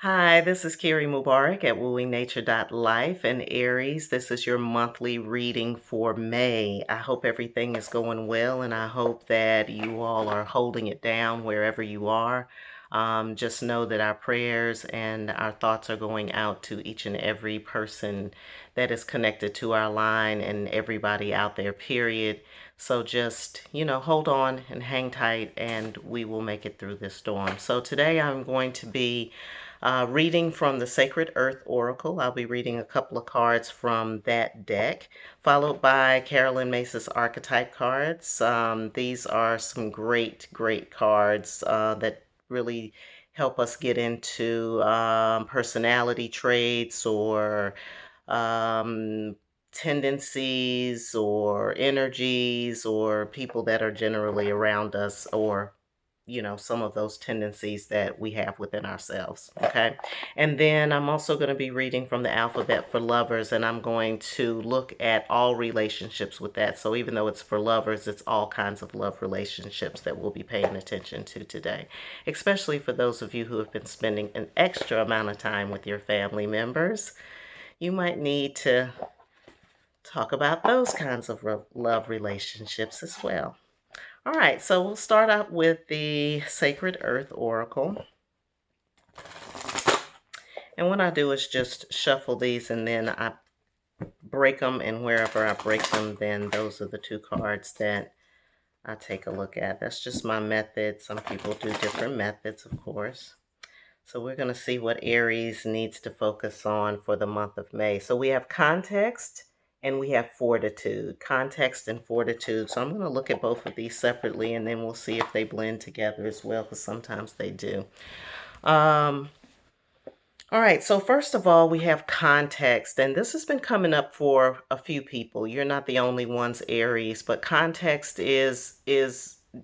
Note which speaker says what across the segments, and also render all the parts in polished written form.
Speaker 1: Hi, this is Carrie Mubarak at wooingnature.life and Aries. This is your monthly reading for May. I hope everything is going well and I hope that you all are holding it down wherever you are. Just know that our prayers and our thoughts are going out to each and every person that is connected to our line and everybody out there, period. So just, hold on and hang tight and we will make it through this storm. So today I'm going to be reading from the Sacred Earth Oracle. I'll be reading a couple of cards from that deck, followed by Carolyn Mace's Archetype cards. These are some great cards that really help us get into personality traits or um, tendencies or energies or people that are generally around us or some of those tendencies that we have within ourselves. Okay. And then I'm also going to be reading from the alphabet for lovers, and I'm going to look at all relationships with that. So even though it's for lovers, it's all kinds of love relationships that we'll be paying attention to today, especially for those of you who have been spending an extra amount of time with your family members. You might need to talk about those kinds of love relationships as well. All right, so we'll start out with the Sacred Earth Oracle. And what I do is just shuffle these and then I break them, and wherever I break them, then those are the two cards that I take a look at. That's just my method. Some people do different methods, of course. So we're going to see what Aries needs to focus on for the month of May. So we have context and we have fortitude. Context and fortitude. So I'm going to look at both of these separately and then we'll see if they blend together as well, because sometimes they do. All right, so first of all, we have context, and this has been coming up for a few people. You're not the only ones, Aries, but context is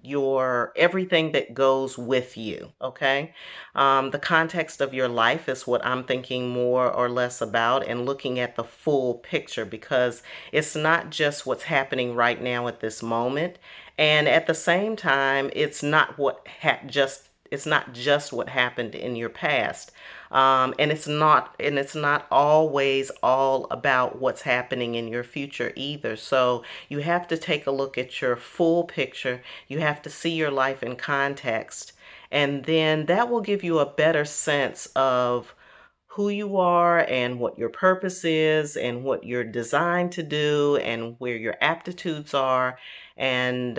Speaker 1: your everything that goes with you, okay? The context of your life is what I'm thinking more or less about, and looking at the full picture, because it's not just what's happening right now at this moment, and at the same time, it's not just what happened in your past. And it's not always all about what's happening in your future either. So you have to take a look at your full picture. You have to see your life in context, and then that will give you a better sense of who you are and what your purpose is and what you're designed to do and where your aptitudes are, and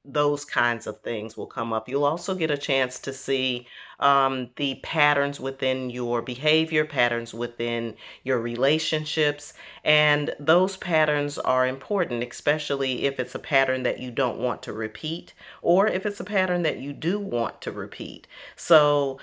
Speaker 1: those kinds of things will come up. You'll also get a chance to see the patterns within your behavior, patterns within your relationships, and those patterns are important, especially if it's a pattern that you don't want to repeat or if it's a pattern that you do want to repeat. So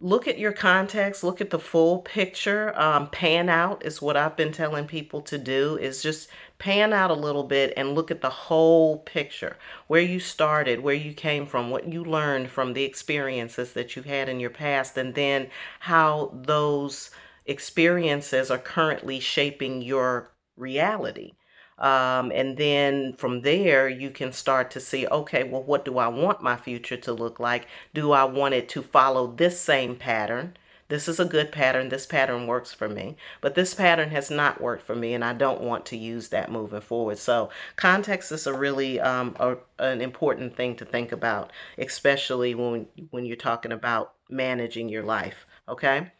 Speaker 1: look at your context, look at the full picture. Pan out is what I've been telling people to do, is just pan out a little bit and look at the whole picture, where you started, where you came from, what you learned from the experiences that you had in your past, and then how those experiences are currently shaping your reality. And then from there, you can start to see, okay, well, what do I want my future to look like? Do I want it to follow this same pattern? This is a good pattern. This pattern works for me. But this pattern has not worked for me, and I don't want to use that moving forward. So context is a really an important thing to think about, especially when you're talking about managing your life. Okay.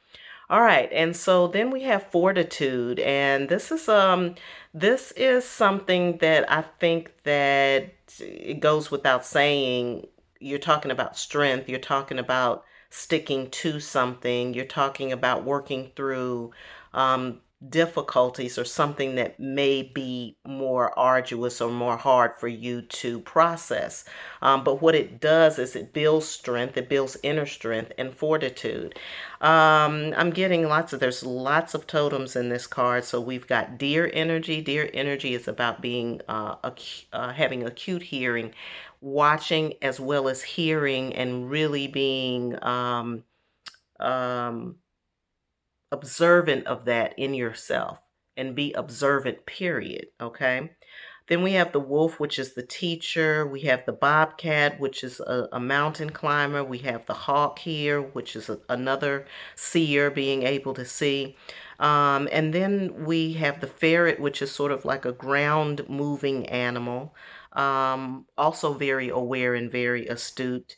Speaker 1: All right, and so then we have fortitude, and this is something that I think that it goes without saying. You're talking about strength, you're talking about sticking to something, you're talking about working through um, difficulties or something that may be more arduous or more hard for you to process. But what it does is it builds strength, it builds inner strength and fortitude. I'm getting there's lots of totems in this card. So we've got deer energy. Deer energy is about being, having acute hearing, watching as well as hearing, and really being um, observant of that in yourself, and be observant, period. Okay. Then we have the wolf, which is the teacher. We have the bobcat, which is a mountain climber. We have the hawk here, which is another seer, being able to see. And then we have the ferret, which is sort of like a ground moving animal. Also very aware and very astute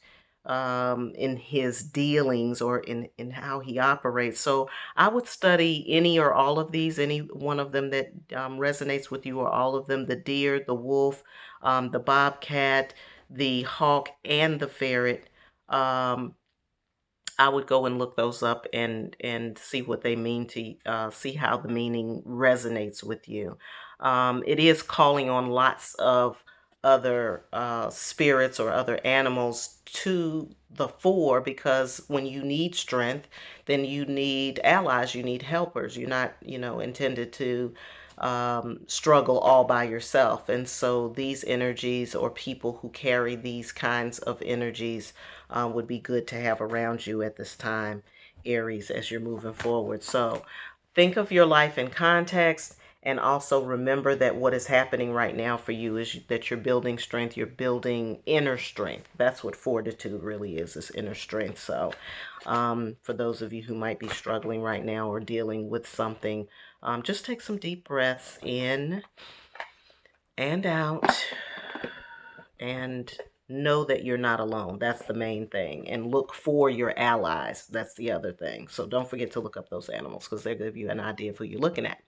Speaker 1: in his dealings, or in how he operates. So I would study any or all of these, any one of them that resonates with you, or all of them: the deer, the wolf, the bobcat, the hawk, and the ferret. Um, I would go and look those up and see what they mean, to see how the meaning resonates with you. It is calling on lots of other spirits or other animals to the fore, because when you need strength, then you need allies, you need helpers. You're not, intended to struggle all by yourself. And so these energies, or people who carry these kinds of energies, would be good to have around you at this time, Aries, as you're moving forward. So think of your life in context, and also remember that what is happening right now for you is that you're building strength, you're building inner strength. That's what fortitude really is inner strength. So for those of you who might be struggling right now or dealing with something, just take some deep breaths in and out, and know that you're not alone. That's the main thing. And look for your allies. That's the other thing. So don't forget to look up those animals, because they'll give you an idea of who you're looking at.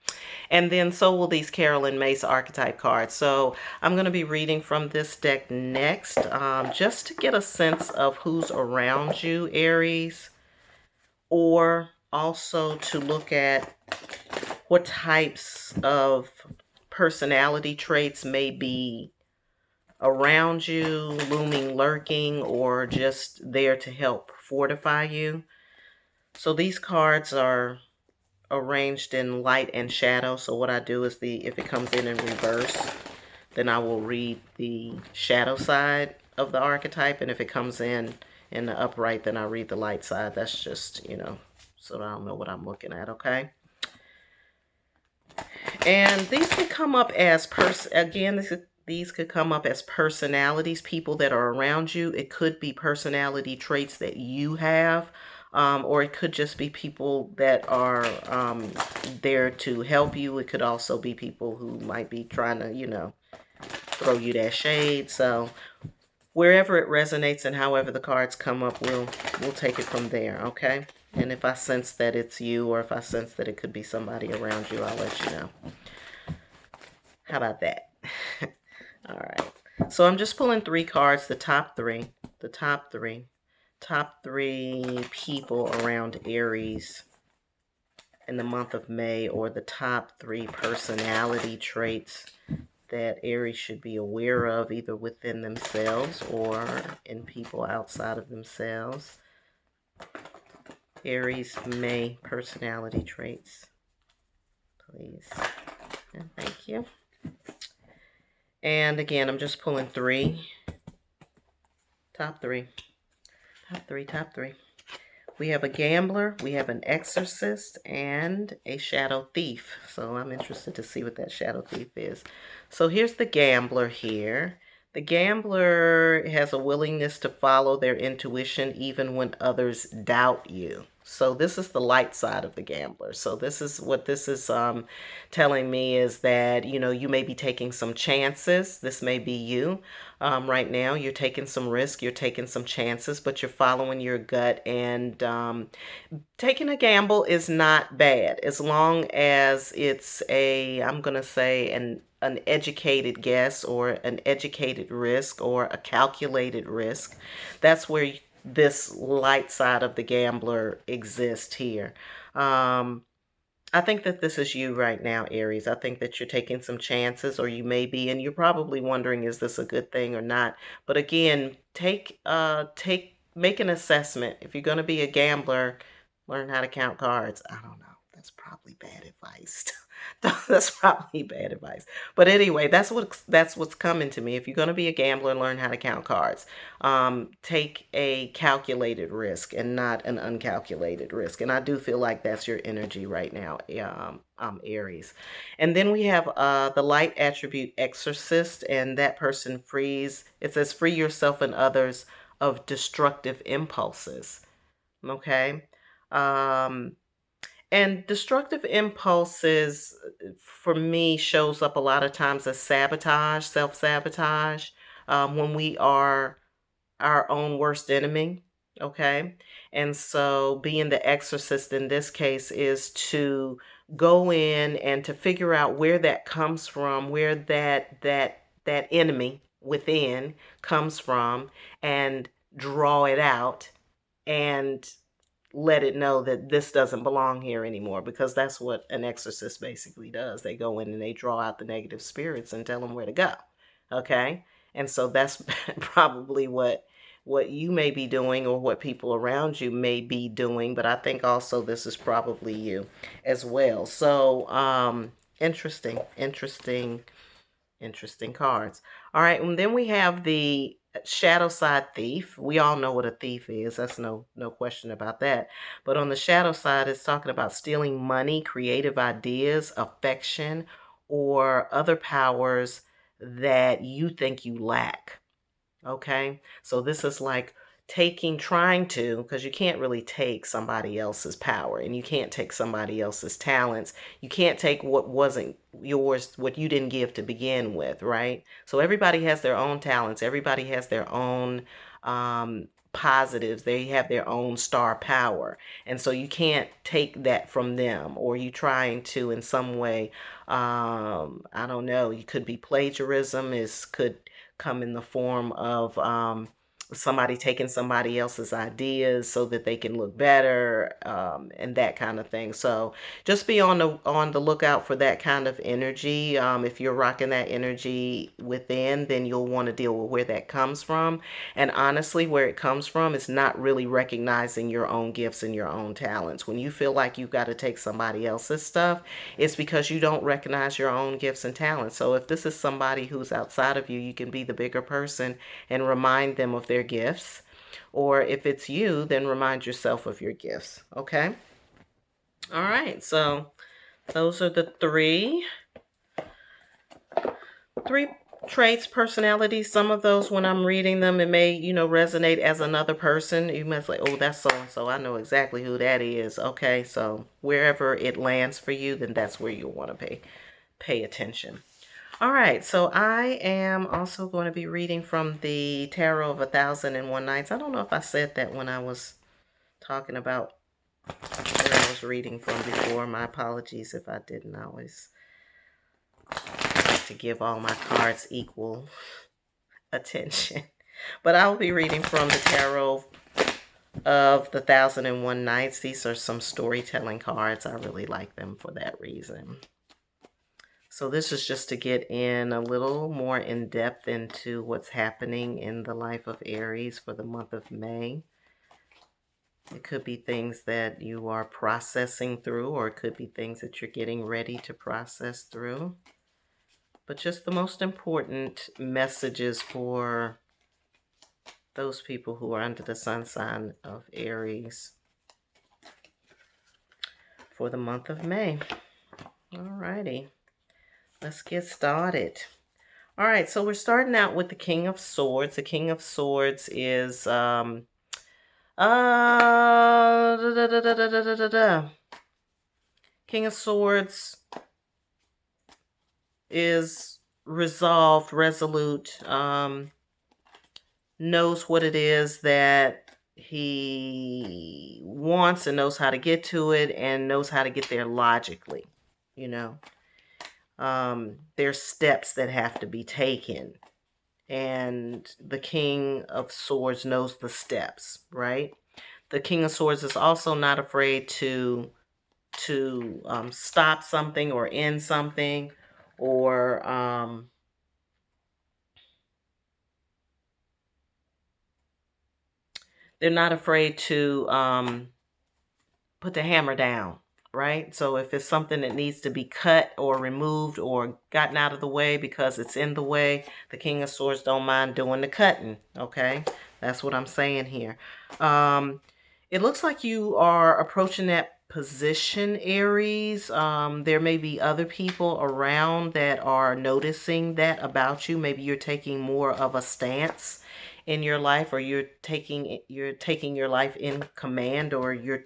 Speaker 1: And then so will these Carolyn Mace archetype cards. So I'm going to be reading from this deck next, just to get a sense of who's around you, Aries, or also to look at what types of personality traits may be around you, looming, lurking, or just there to help fortify you. So these cards are arranged in light and shadow. So what I do is, if it comes in reverse, then I will read the shadow side of the archetype, and if it comes in the upright, then I read the light side. That's just, so I don't know what I'm looking at, okay? And these could come up as these could come up as personalities, people that are around you. It could be personality traits that you have, or it could just be people that are there to help you. It could also be people who might be trying to, throw you that shade. So wherever it resonates and however the cards come up, we'll take it from there, okay? And if I sense that it's you, or if I sense that it could be somebody around you, I'll let you know. How about that? All right. So I'm just pulling 3 cards, the top three people around Aries in the month of May, or the top 3 personality traits that Aries should be aware of, either within themselves or in people outside of themselves. Aries May personality traits, please. And thank you. And again, I'm just pulling 3. Top three. We have a gambler, we have an exorcist, and a shadow thief. So I'm interested to see what that shadow thief is. So here's the gambler here. The gambler has a willingness to follow their intuition even when others doubt you. So this is the light side of the gambler. So this is what this is telling me, is that, you may be taking some chances. This may be you. Right now, you're taking some risk, you're taking some chances, but you're following your gut, and taking a gamble is not bad, as long as it's I'm going to say, an educated guess, or an educated risk, or a calculated risk. That's where this light side of the gambler exists here. I think that this is you right now, Aries. I think that you're taking some chances, or you may be, and you're probably wondering, is this a good thing or not? But again, make an assessment. If you're going to be a gambler, learn how to count cards. I don't know. That's probably bad advice. That's probably bad advice. But anyway, that's what's coming to me. If you're going to be a gambler, learn how to count cards. Take a calculated risk and not an uncalculated risk. And I do feel like that's your energy right now, Aries. And then we have the light attribute exorcist, and that person frees. It says free yourself and others of destructive impulses. Okay. Um, and destructive impulses for me shows up a lot of times as sabotage, self-sabotage, when we are our own worst enemy. Okay. And so being the exorcist in this case is to go in and to figure out where that comes from, where that enemy within comes from, and draw it out and let it know that this doesn't belong here anymore, because that's what an exorcist basically does. They go in and they draw out the negative spirits and tell them where to go. Okay? And so that's probably what you may be doing, or what people around you may be doing, but I think also this is probably you as well. So interesting cards. All right, and then we have the shadow side thief. We all know what a thief is. That's no question about that. But on the shadow side, it's talking about stealing money, creative ideas, affection, or other powers that you think you lack. Okay. So this is like trying to, because you can't really take somebody else's power, and you can't take somebody else's talents. You can't take what wasn't yours, what you didn't give to begin with, right? So everybody has their own talents. Everybody has their own positives. They have their own star power. And so you can't take that from them, or you trying to in some way, I don't know, you could be plagiarism, could come in the form of somebody taking somebody else's ideas so that they can look better, and that kind of thing. So just be on the lookout for that kind of energy. If you're rocking that energy within, then you'll want to deal with where that comes from. And honestly, where it comes from is not really recognizing your own gifts and your own talents. When you feel like you've got to take somebody else's stuff, it's because you don't recognize your own gifts and talents. So if this is somebody who's outside of you, you can be the bigger person and remind them of their gifts. Or if it's you, then remind yourself of your gifts. Okay? All right. So those are the three traits, personalities. Some of those, when I'm reading them, it may, resonate as another person. You must like, oh, that's so and so. I know exactly who that is. Okay, so wherever it lands for you, then that's where you want to pay attention. All right, so I am also going to be reading from the Tarot of 1001 Nights. I don't know if I said that when I was talking about where I was reading from before. My apologies if I didn't. I always like to give all my cards equal attention. But I'll be reading from the Tarot of the 1001 Nights. These are some storytelling cards. I really like them for that reason. So this is just to get in a little more in depth into what's happening in the life of Aries for the month of May. It could be things that you are processing through, or it could be things that you're getting ready to process through. But just the most important messages for those people who are under the sun sign of Aries for the month of May. Alrighty, let's get started. All right, so we're starting out with the King of Swords. The King of Swords is King of Swords is resolved, resolute, knows what it is that he wants and knows how to get to it, and knows how to get there logically. There's steps that have to be taken, and the King of Swords knows the steps, right? The King of Swords is also not afraid to stop something or end something, or they're not afraid to put the hammer down right? So if it's something that needs to be cut or removed or gotten out of the way because it's in the way, the King of Swords don't mind doing the cutting, okay? That's what I'm saying here. It looks like you are approaching that position, Aries. There may be other people around that are noticing that about you. Maybe you're taking more of a stance in your life, or you're taking your life in command, or you're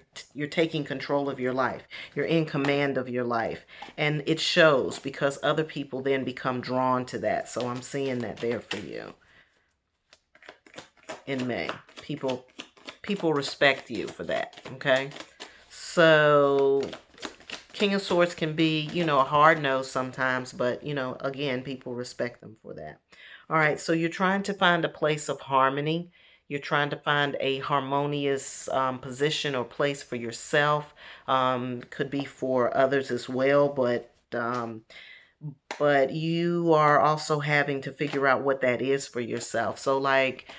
Speaker 1: taking control of your life. You're in command of your life, and it shows because other people then become drawn to that. So I'm seeing that there for you in May. People respect you for that, okay? So King of Swords can be, a hard no sometimes, but, again, people respect them for that. All right, so you're trying to find a place of harmony. You're trying to find a harmonious position or place for yourself. Could be for others as well, but you are also having to figure out what that is for yourself. So like,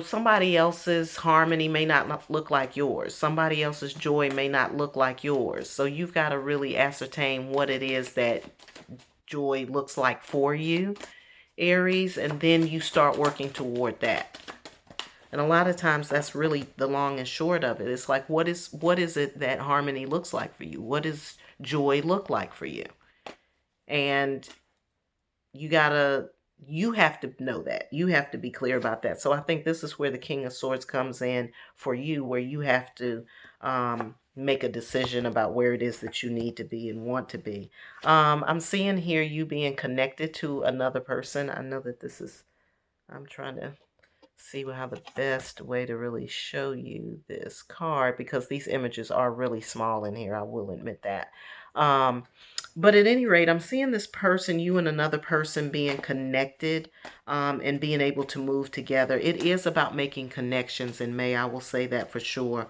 Speaker 1: somebody else's harmony may not look like yours. Somebody else's joy may not look like yours. So you've got to really ascertain what it is that joy looks like for you, Aries, and then you start working toward that. And a lot of times that's really the long and short of it. It's like, what is it that harmony looks like for you? What does joy look like for you? And you have to know that. You have to be clear about that. So I think this is where the King of Swords comes in for you, where you have to make a decision about where it is that you need to be and want to be. I'm seeing here you being connected to another person. I know that I'm trying to see how the best way to really show you this card, because these images are really small in here. I will admit that. But at any rate, I'm seeing this person, you and another person being connected and being able to move together. It is about making connections in May. I will say that for sure,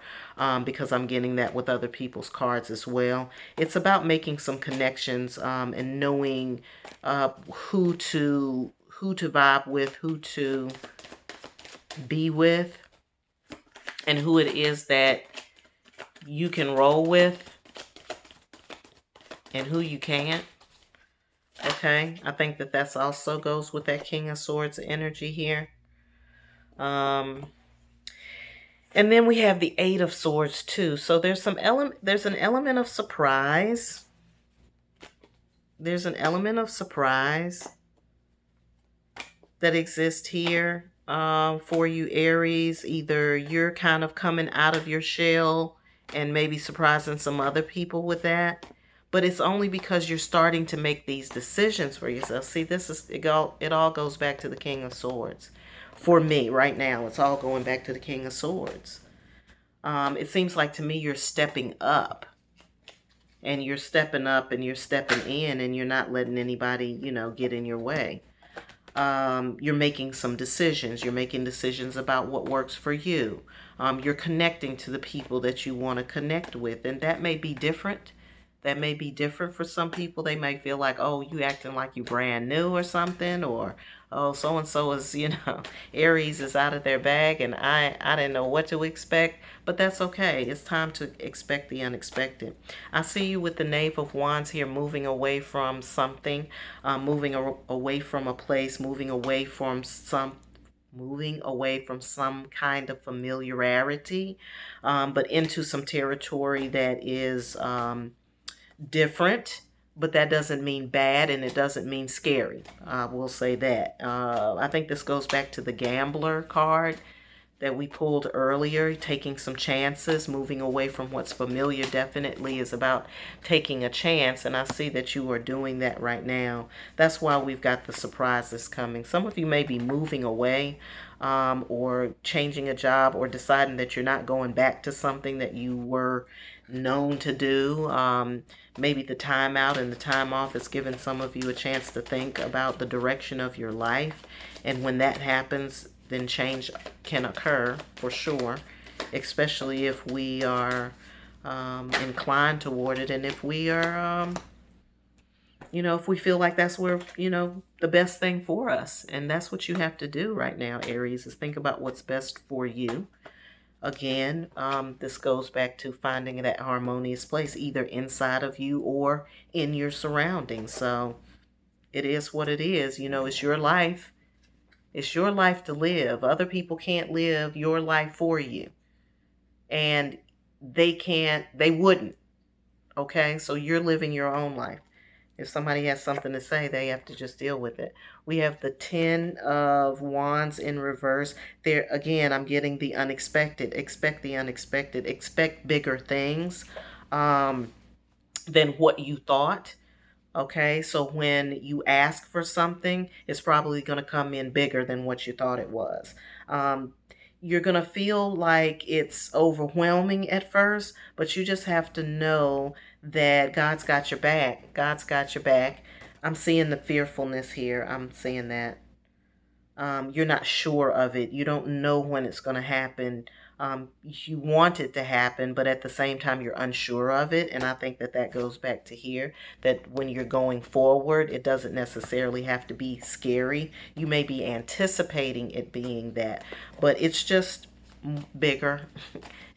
Speaker 1: because I'm getting that with other people's cards as well. It's about making some connections and knowing who to vibe with, who to be with, and who it is that you can roll with and who you can't. Okay, I think that that's also goes with that King of Swords energy here. And then we have the Eight of Swords too. So there's an element of surprise. There's an element of surprise that exists here for you, Aries. Either you're kind of coming out of your shell and maybe surprising some other people with that, but it's only because you're starting to make these decisions for yourself. See, it all goes back to the King of Swords. For me right now, it's all going back to the King of Swords. It seems like to me you're stepping up, and you're stepping up and you're stepping in, and you're not letting anybody, get in your way. You're making some decisions. You're making decisions about what works for you. You're connecting to the people that you want to connect with, and that may be different. That may be different for some people. They may feel like, oh, you acting like you brand new or something, or oh, so and so is, Aries is out of their bag, and I didn't know what to expect. But that's okay. It's time to expect the unexpected. I see you with the Knave of Wands here, moving away from something, moving away from a place, moving away from some kind of familiarity, but into some territory that is different, but that doesn't mean bad, and it doesn't mean scary. We'll say that. I think this goes back to the Gambler card that we pulled earlier. Taking some chances, moving away from what's familiar, definitely is about taking a chance, and I see that you are doing that right now. That's why we've got the surprises coming. Some of you may be moving away, or changing a job, or deciding that you're not going back to something that you were known to do. Maybe the time out and the time off has given some of you a chance to think about the direction of your life. And when that happens, then change can occur for sure, especially if we are inclined toward it, and if we are, if we feel like that's where, the best thing for us. And that's what you have to do right now, Aries, is think about what's best for you. Again, this goes back to finding that harmonious place, either inside of you or in your surroundings. So it is what it is. It's your life. It's your life to live. Other people can't live your life for you. And they wouldn't. Okay? So you're living your own life. If somebody has something to say, they have to just deal with it. We have the 10 of Wands in reverse. There again, I'm getting the unexpected. Expect the unexpected. Expect bigger things than what you thought. Okay, so when you ask for something, it's probably going to come in bigger than what you thought it was. Um, you're going to feel like it's overwhelming at first, but you just have to know that God's got your back. God's got your back. I'm seeing the fearfulness here. I'm seeing that. You're not sure of it. You don't know when it's going to happen. You want it to happen, but at the same time, you're unsure of it. And I think that that goes back to here, that when you're going forward, it doesn't necessarily have to be scary. You may be anticipating it being that, but it's just bigger.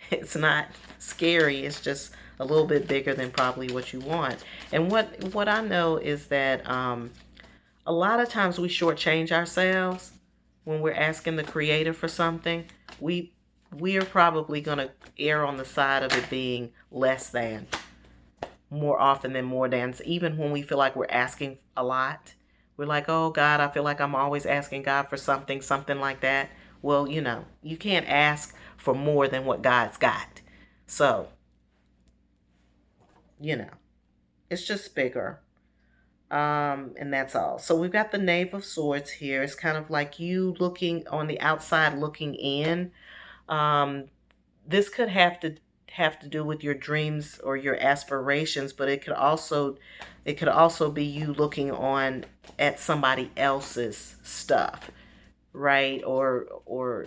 Speaker 1: It's not scary. It's just a little bit bigger than probably what you want. And what I know is that a lot of times we shortchange ourselves when we're asking the creator for something. We are probably going to err on the side of it being less than more often than more than. Even when we feel like we're asking a lot, we're like, oh God, I feel like I'm always asking God for something like that. Well, you can't ask for more than what God's got. So, you know, it's just bigger. And that's all. So we've got the Knave of Swords here. It's kind of like you looking on the outside, looking in. Um, this could have to do with your dreams or your aspirations, but it could also be you looking on at somebody else's stuff, right? Or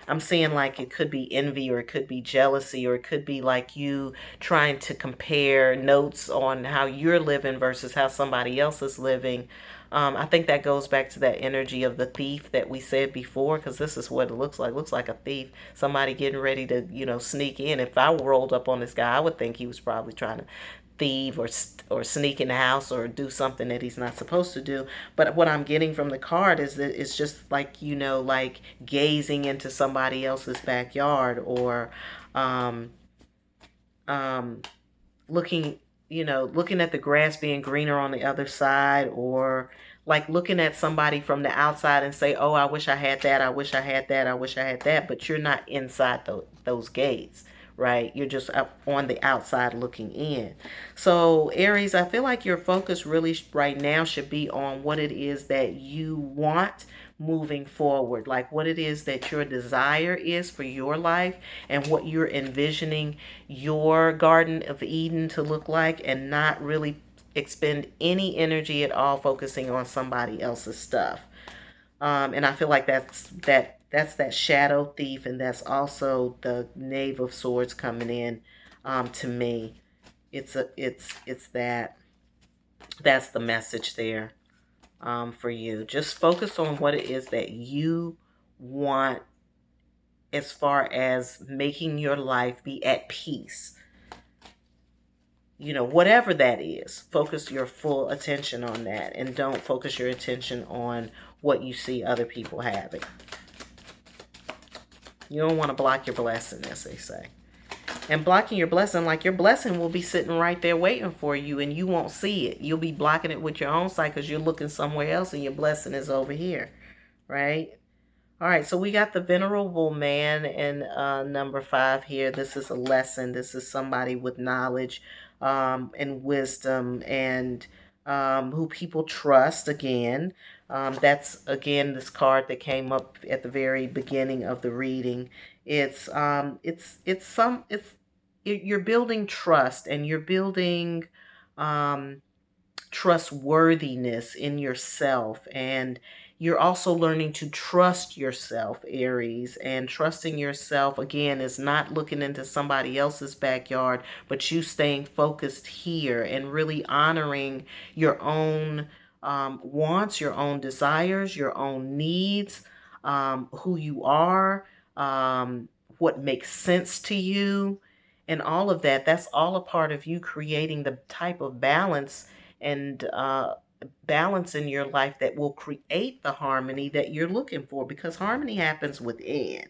Speaker 1: I'm seeing like it could be envy, or it could be jealousy, or it could be like you trying to compare notes on how you're living versus how somebody else is living. I think that goes back to that energy of the thief that we said before, because this is what it looks like. It looks like a thief, somebody getting ready to, sneak in. If I rolled up on this guy, I would think he was probably trying to thieve or sneak in the house or do something that he's not supposed to do. But what I'm getting from the card is that it's just like, like gazing into somebody else's backyard, or um um looking looking at the grass being greener on the other side, or like looking at somebody from the outside and say, oh, I wish I had that, I wish I had that, I wish I had that, but you're not inside those gates, right? You're just up on the outside looking in. So Aries, I feel like your focus really right now should be on what it is that you want moving forward, like what it is that your desire is for your life, and what you're envisioning your Garden of Eden to look like, and not really expend any energy at all focusing on somebody else's stuff. And I feel like that's that shadow thief, and that's also the Knave of Swords coming in. To me, it's that's the message there, for you. Just focus on what it is that you want, as far as making your life be at peace. Whatever that is, focus your full attention on that, and don't focus your attention on what you see other people having. You don't want to block your blessing, as they say. And blocking your blessing, like your blessing will be sitting right there waiting for you, and you won't see it. You'll be blocking it with your own sight because you're looking somewhere else, and your blessing is over here, right? All right, so we got the Venerable Man in number 5 here. This is a lesson. This is somebody with knowledge and wisdom, and who people trust. Again, that's again this card that came up at the very beginning of the reading. It's you're building trust, and you're building um, trustworthiness in yourself, and you're also learning to trust yourself, Aries. And trusting yourself again is not looking into somebody else's backyard, but you staying focused here and really honoring your own wants, your own desires, your own needs, who you are, what makes sense to you, and all of that. That's all a part of you creating the type of and balance in your life that will create the harmony that you're looking for, because harmony happens within.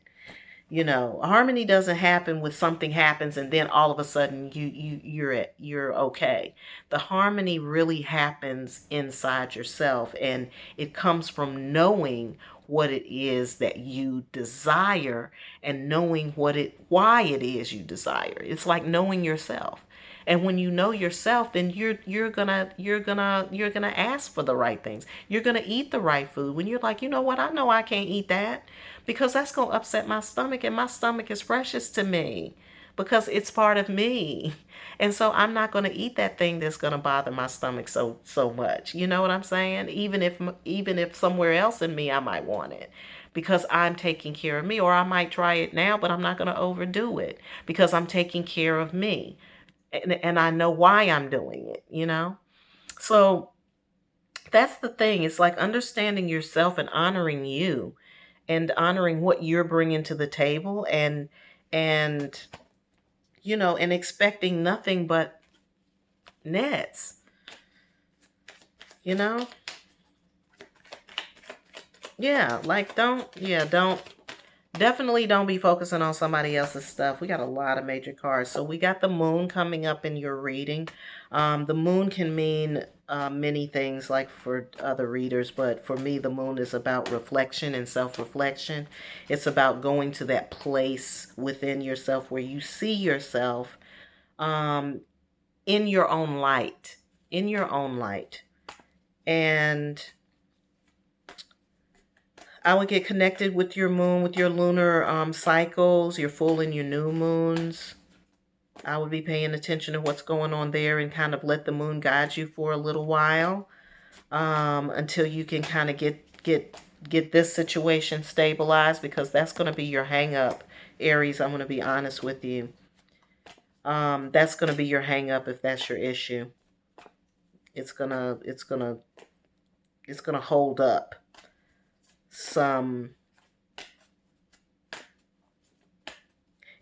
Speaker 1: Harmony doesn't happen when something happens and then all of a sudden you're okay. The harmony really happens inside yourself, and it comes from knowing what it is that you desire, and knowing why it is you desire. It's like knowing yourself. And when you know yourself, then you're gonna ask for the right things. You're gonna eat the right food. When you're like, you know what, I know I can't eat that because that's gonna upset my stomach, and my stomach is precious to me because it's part of me. And so I'm not gonna eat that thing that's gonna bother my stomach so much. You know what I'm saying? Even if somewhere else in me I might want it, because I'm taking care of me. Or I might try it now, but I'm not gonna overdo it because I'm taking care of me, and I know why I'm doing it. So that's the thing. It's like understanding yourself and honoring you, and honoring what you're bringing to the table, and and expecting nothing but nets. you know yeah, like don't definitely don't be focusing on somebody else's stuff. We got a lot of major cards. So we got the moon coming up in your reading. The moon can mean many things, like for other readers, but for me, the moon is about reflection and self-reflection. It's about going to that place within yourself where you see yourself um, in your own light, in your own light. And I would get connected with your moon, with your lunar cycles, your full and your new moons. I would be paying attention to what's going on there, and kind of let the moon guide you for a little while, until you can kind of get this situation stabilized, because that's going to be your hang up, Aries. I'm going to be honest with you. That's going to be your hang up if that's your issue. It's gonna hold up some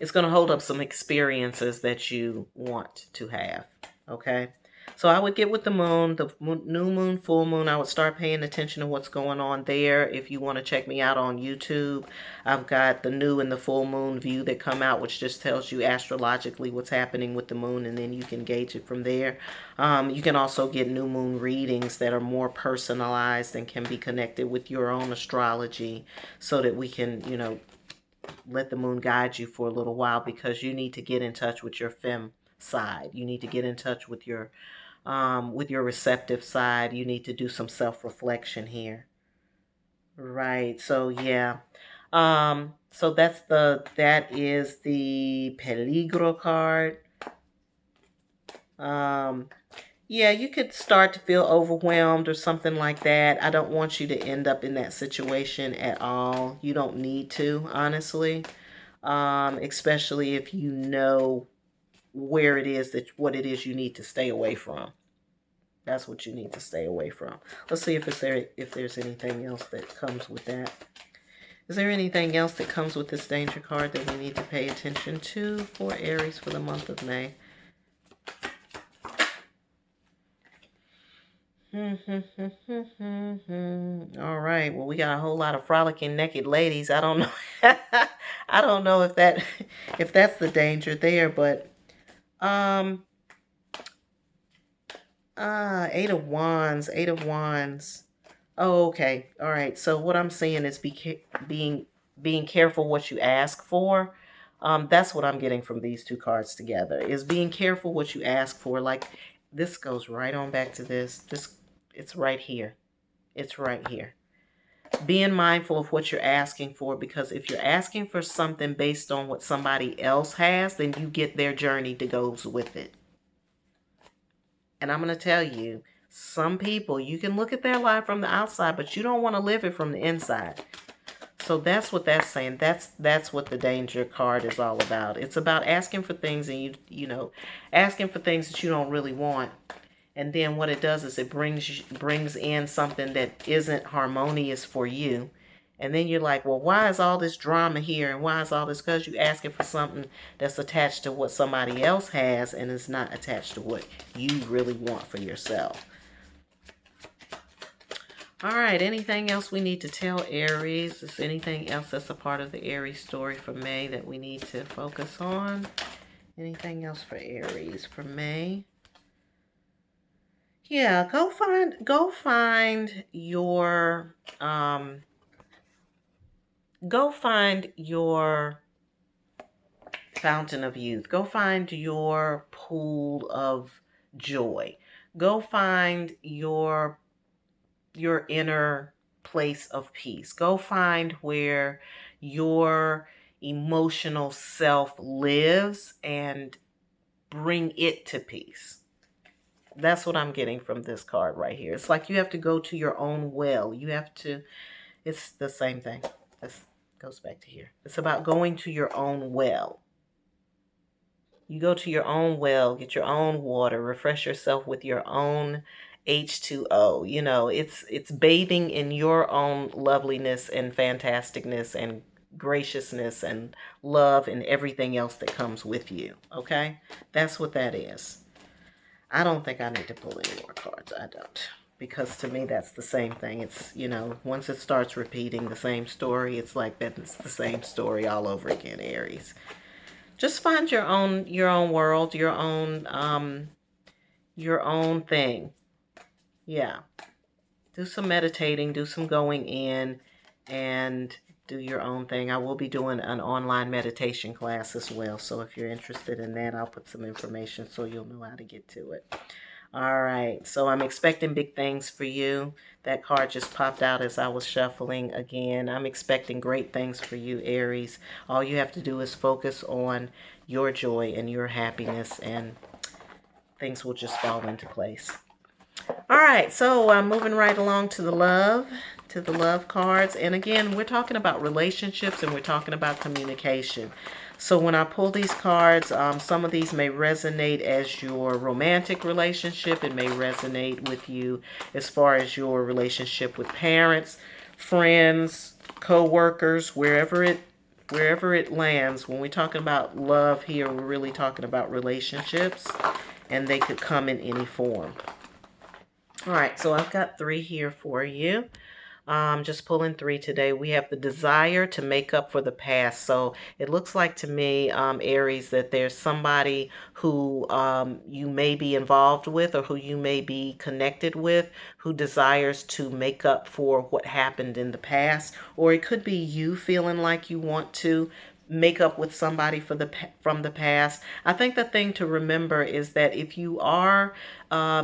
Speaker 1: some experiences that you want to have. Okay, so I would get with the moon, new moon, full moon. I would start paying attention to what's going on there. If you want to check me out on YouTube, I've got the new and the full moon view that come out, which just tells you astrologically what's happening with the moon, and then you can gauge it from there. You can also get new moon readings that are more personalized and can be connected with your own astrology, so that we can, let the moon guide you for a little while, because you need to get in touch with your femme side. You need to get in touch with your receptive side. You need to do some self-reflection here. Right. So yeah. So that is the peligro card. Yeah, you could start to feel overwhelmed or something like that. I don't want you to end up in that situation at all. You don't need to, honestly. Especially if you know what it is you need to stay away from. That's what you need to stay away from. Let's see if there's anything else that comes with that. Is there anything else that comes with this danger card that we need to pay attention to for Aries for the month of May? All right. Well, we got a whole lot of frolicking naked ladies. I don't know. I don't know if that's the danger there, but Eight of Wands, Eight of Wands. Oh, okay. All right. So what I'm saying is being careful what you ask for. That's what I'm getting from these two cards together, is being careful what you ask for. Like, this goes right on back to this. It's right here. It's right here. Being mindful of what you're asking for, because if you're asking for something based on what somebody else has, then you get their journey to go with it. And I'm going to tell you, some people, you can look at their life from the outside, but you don't want to live it from the inside. So that's what that's saying. That's what the danger card is all about. It's about asking for things, and asking for things that you don't really want. And then what it does is it brings in something that isn't harmonious for you. And then you're like, well, why is all this drama here? And why is all this? Because you're asking for something that's attached to what somebody else has and is not attached to what you really want for yourself. All right, anything else we need to tell Aries? Is anything else that's a part of the Aries story for May that we need to focus on? Anything else for Aries for May? Yeah, go find your fountain of youth. Go find your pool of joy. Go find your inner place of peace. Go find where your emotional self lives and bring it to peace. That's what I'm getting from this card right here. It's like you have to go to your own well. It's the same thing. This goes back to here. It's about going to your own well. You go to your own well, get your own water, refresh yourself with your own H2O. It's bathing in your own loveliness and fantasticness and graciousness and love and everything else that comes with you. Okay? That's what that is. I don't think I need to pull any more cards. I don't. Because to me, that's the same thing. It's, once it starts repeating the same story, it's like that's the same story all over again, Aries. Just find your own world, your own thing. Yeah. Do some meditating, do some going in, and do your own thing. I will be doing an online meditation class as well. So if you're interested in that, I'll put some information so you'll know how to get to it. All right. So I'm expecting big things for you. That card just popped out as I was shuffling again. I'm expecting great things for you, Aries. All you have to do is focus on your joy and your happiness, and things will just fall into place. All right, so I'm moving right along to the love cards. And again, we're talking about relationships and we're talking about communication. So when I pull these cards, some of these may resonate as your romantic relationship. It may resonate with you as far as your relationship with parents, friends, co-workers, wherever it lands. When we're talking about love here, we're really talking about relationships, and they could come in any form. All right, so I've got 3 here for you. Just pulling 3 today. We have the desire to make up for the past. So it looks like to me, Aries, that there's somebody who you may be involved with or who you may be connected with who desires to make up for what happened in the past. Or it could be you feeling like you want to make up with somebody from the past. I think the thing to remember is that if you are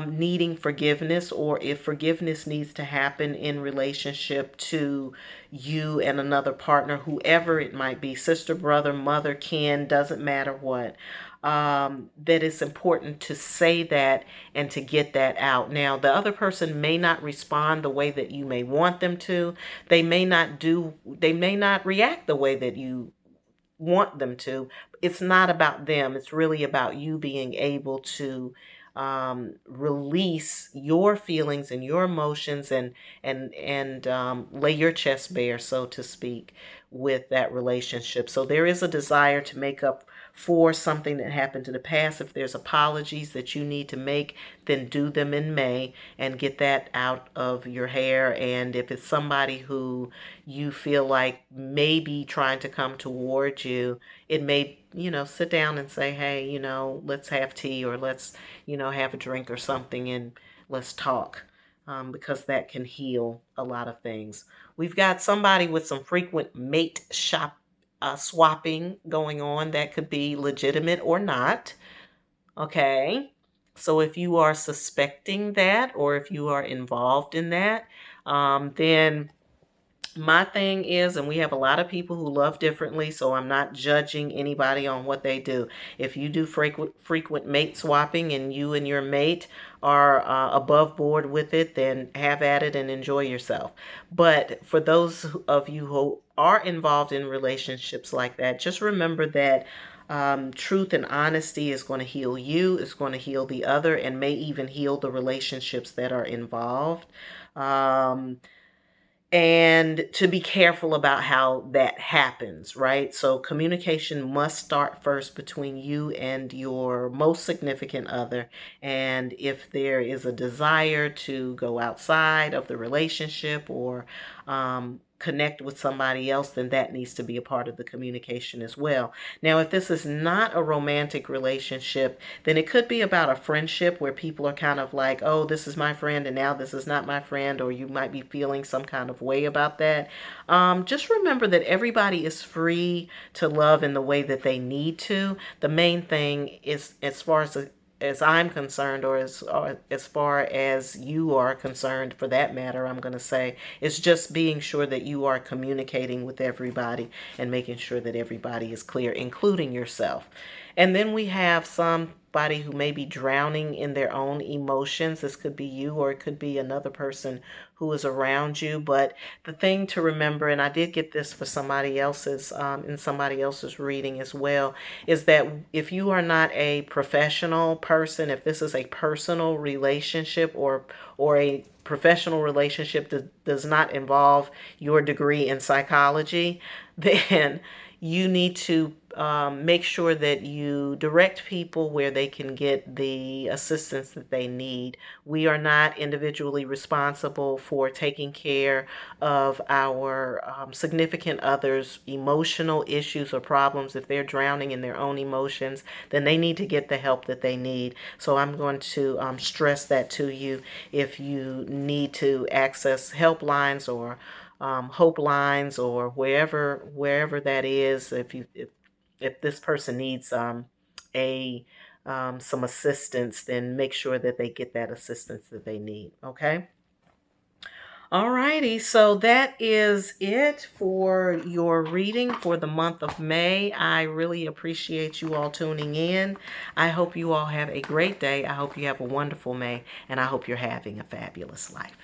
Speaker 1: needing forgiveness, or if forgiveness needs to happen in relationship to you and another partner, whoever it might be, sister, brother, mother, kin, doesn't matter what, that it's important to say that and to get that out. Now, the other person may not respond the way that you may want them to. They may not react the way that you want them to. It's not about them. It's really about you being able to release your feelings and your emotions, and lay your chest bare, so to speak, with that relationship. So there is a desire to make up for something that happened in the past. If there's apologies that you need to make, then do them in May and get that out of your hair. And if it's somebody who you feel like may be trying to come towards you, it may, sit down and say, hey, let's have tea, or let's, have a drink or something, and let's talk. Because that can heal a lot of things. We've got somebody with some frequent mate swapping going on. That could be legitimate or not. Okay. So if you are suspecting that, or if you are involved in that, then my thing is, and we have a lot of people who love differently, so I'm not judging anybody on what they do. If you do frequent mate swapping and you and your mate are above board with it, then have at it and enjoy yourself. But for those of you who are involved in relationships like that, just remember that truth and honesty is going to heal you, it's going to heal the other, and may even heal the relationships that are involved. and to be careful about how that happens, right? So communication must start first between you and your most significant other. And if there is a desire to go outside of the relationship or connect with somebody else, then that needs to be a part of the communication as well. Now, if this is not a romantic relationship, then it could be about a friendship where people are kind of like, oh, this is my friend and now this is not my friend, or you might be feeling some kind of way about that. Just remember that everybody is free to love in the way that they need to. The main thing is, as I'm concerned, or as far as you are concerned, for that matter, I'm going to say, is just being sure that you are communicating with everybody and making sure that everybody is clear, including yourself. And then we have somebody who may be drowning in their own emotions. This could be you, or it could be another person who is around you. But the thing to remember, and I did get this for somebody else's, in somebody else's reading as well, is that if you are not a professional person, if this is a personal relationship, or a professional relationship that does not involve your degree in psychology, then you need to make sure that you direct people where they can get the assistance that they need. We are not individually responsible for taking care of our significant others' emotional issues or problems. If they're drowning in their own emotions, then they need to get the help that they need. So I'm going to stress that to you. If you need to access helplines or hope lines, or wherever that is, if this person needs a some assistance, then make sure that they get that assistance that they need. Okay. Alrighty, so that is it for your reading for the month of May. I really appreciate you all tuning in. I hope you all have a great day. I hope you have a wonderful May, and I hope you're having a fabulous life.